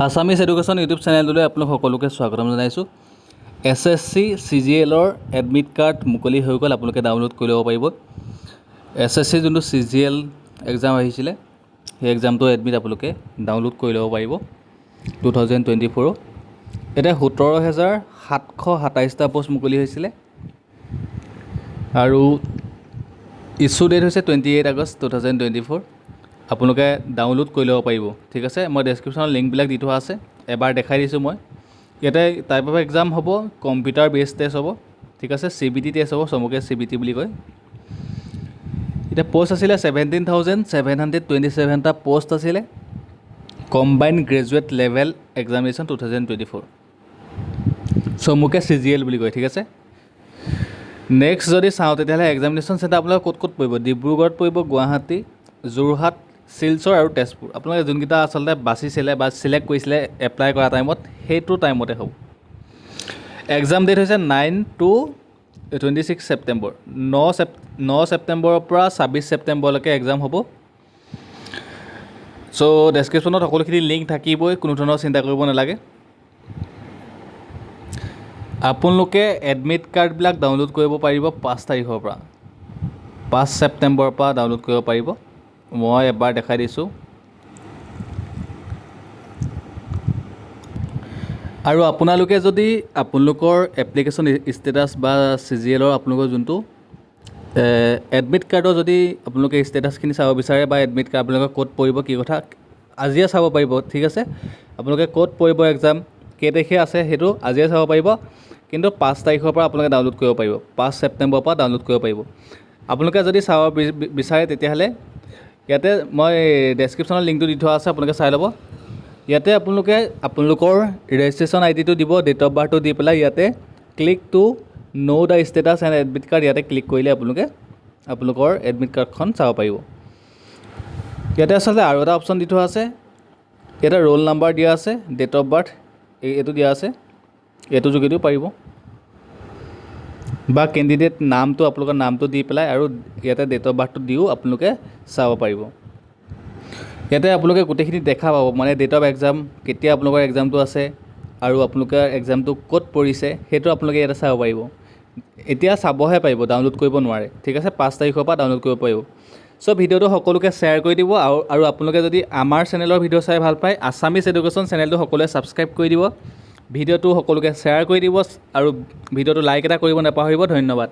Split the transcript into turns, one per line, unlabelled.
Assamese education YouTube চেনেলটোলৈ আপোনালোক সকলোকে স্বাগতম জনাইছোঁ। SSC CGLৰ এডমিট কাৰ্ড মুকলি হৈ গ'ল, আপোনালোকে ডাউনলোড কৰি ল'ব পাৰিব। SSC যোনটো CGL এক্সাম আহিছিলে সেই এক্সামটো এডমিট আপোনালোকে ডাউনলোড কৰি ল'ব পাৰিব 2024। এতিয়া 17,727টা পোষ্ট মুকলি হৈছিলে আৰু ইছ্যু ডেট হৈছে 28 আগষ্ট 2024। আপোনালোকে ডাউনলোড কৰি ল'ব পাৰিব, ঠিক আছে। মই ডেছক্ৰিপশ্যনত লিংকবিলাক দি থোৱা আছে, এবাৰ দেখাই দিছোঁ মই। ইয়াতে টাইপ অফ এক্সাম হ'ব, কম্পিউটাৰ বেছ টেষ্ট হ'ব, ঠিক আছে। CBT টেষ্ট হ'ব, চমুকে CBT বুলি কয়। এতিয়া পষ্ট আছিলে 17,727টা পষ্ট আছিলে। Combined graduate level examination 2024, চমুকে CGL বুলি কয়, ঠিক আছে। নেক্সট যদি চাওঁ তেতিয়াহ'লে এক্সামিনেশ্যন চেণ্টাৰ আপোনালোকে ক'ত ক'ত পৰিব? ডিব্ৰুগড়ত পৰিব, গুৱাহাটী, যোৰহাট, শিলচৰ আৰু তেজপুৰ। আপোনালোকে যোনকেইটা আচলতে বাচিছিলে বা ছিলেক্ট কৰিছিলে এপ্লাই কৰা টাইমত, সেইটো টাইমতে হ'ব। এক্সাম ডেট হৈছে 9 to 26 ছেপ্টেম্বৰ। 9 ছেপ্টেম্বৰৰ পৰা 26 ছেপ্টেম্বৰলৈকে এক্সাম হ'ব। চ' ডেছক্ৰিপশ্যনত সকলোখিনি লিংক থাকিবই, কোনো ধৰণৰ চিন্তা কৰিব নালাগে। আপোনালোকে এডমিট কাৰ্ডবিলাক ডাউনলোড কৰিব পাৰিব 5 তাৰিখৰ পৰা, 5 ছেপ্টেম্বৰৰ পৰা ডাউনলোড কৰিব পাৰিব। মই এবাৰ দেখাই দিছোঁ। আৰু আপোনালোকে যদি আপোনালোকৰ এপ্লিকেশ্যন ষ্টেটাছ বা CGLৰ আপোনালোকৰ যোনটো এডমিট কাৰ্ডৰ যদি আপোনালোকে ষ্টেটাছখিনি চাব বিচাৰে বা এডমিট কাৰ্ড আপোনালোকে ক'ত পৰিব কি কথা আজিয়ে চাব পাৰিব, ঠিক আছে। আপোনালোকে ক'ত পৰিব এক্সাম, কেই তাৰিখে আছে সেইটো আজিয়ে চাব পাৰিব। কিন্তু 5 তাৰিখৰ পৰা আপোনালোকে ডাউনলোড কৰিব পাৰিব, 5 ছেপ্টেম্বৰৰ পৰা ডাউনলোড কৰিব পাৰিব। আপোনালোকে যদি চাব বিচাৰে তেতিয়াহ'লে ইয়াতে মই ডেছক্ৰিপশ্যনৰ লিংকটো দি থোৱা আছে, আপোনালোকে চাই ল'ব। ইয়াতে আপোনালোকে আপোনালোকৰ ৰেজিষ্ট্ৰেশ্যন আইডিটো দিব, ডেট অফ বাৰ্থটো দি পেলাই ইয়াতে click to know' the status and admit card ইয়াতে ক্লিক কৰিলে আপোনালোকে আপোনালোকৰ এডমিট কাৰ্ডখন চাব পাৰিব। ইয়াতে আচলতে আৰু এটা অপশ্যন দি থোৱা আছে, ইয়াতে ৰোল নাম্বাৰ দিয়া আছে, ডেট অফ বাৰ্থ এইটো দিয়া আছে, এইটো যোগেদিও পাৰিব। বা কেণ্ডিডেট নামটো আপোনালোকৰ নামটো দি পেলাই আৰু ইয়াতে ডেট অফ বাৰ্থটো দিও আপোনালোকে চাব পাৰিব। ইয়াতে আপোনালোকে গোটেইখিনি দেখা পাব, মানে ডেট অফ এক্সাম, কেতিয়া আপোনালোকৰ এক্সামটো আছে আৰু আপোনালোকৰ এক্সামটো ক'ত পৰিছে সেইটো আপোনালোকে ইয়াতে চাব পাৰিব। এতিয়া চাবহে পাৰিব, ডাউনলোড কৰিব নোৱাৰে, ঠিক আছে। 5 তাৰিখৰ পৰা ডাউনলোড কৰিব পাৰিব। চ' ভিডিঅ'টো সকলোকে শ্বেয়াৰ কৰি দিব। আৰু আপোনালোকে যদি আমাৰ চেনেলৰ ভিডিঅ' চাই ভাল পায়, আছামিজ এডুকেশ্যন চেনেলটো সকলোৱে ছাবস্ক্ৰাইব কৰি দিব, ভিডিঅ'টো সকলোকে শ্বেয়াৰ কৰি দিব আৰু ভিডিঅ'টো লাইক এটা কৰিব নাপাহৰিব। ধন্যবাদ।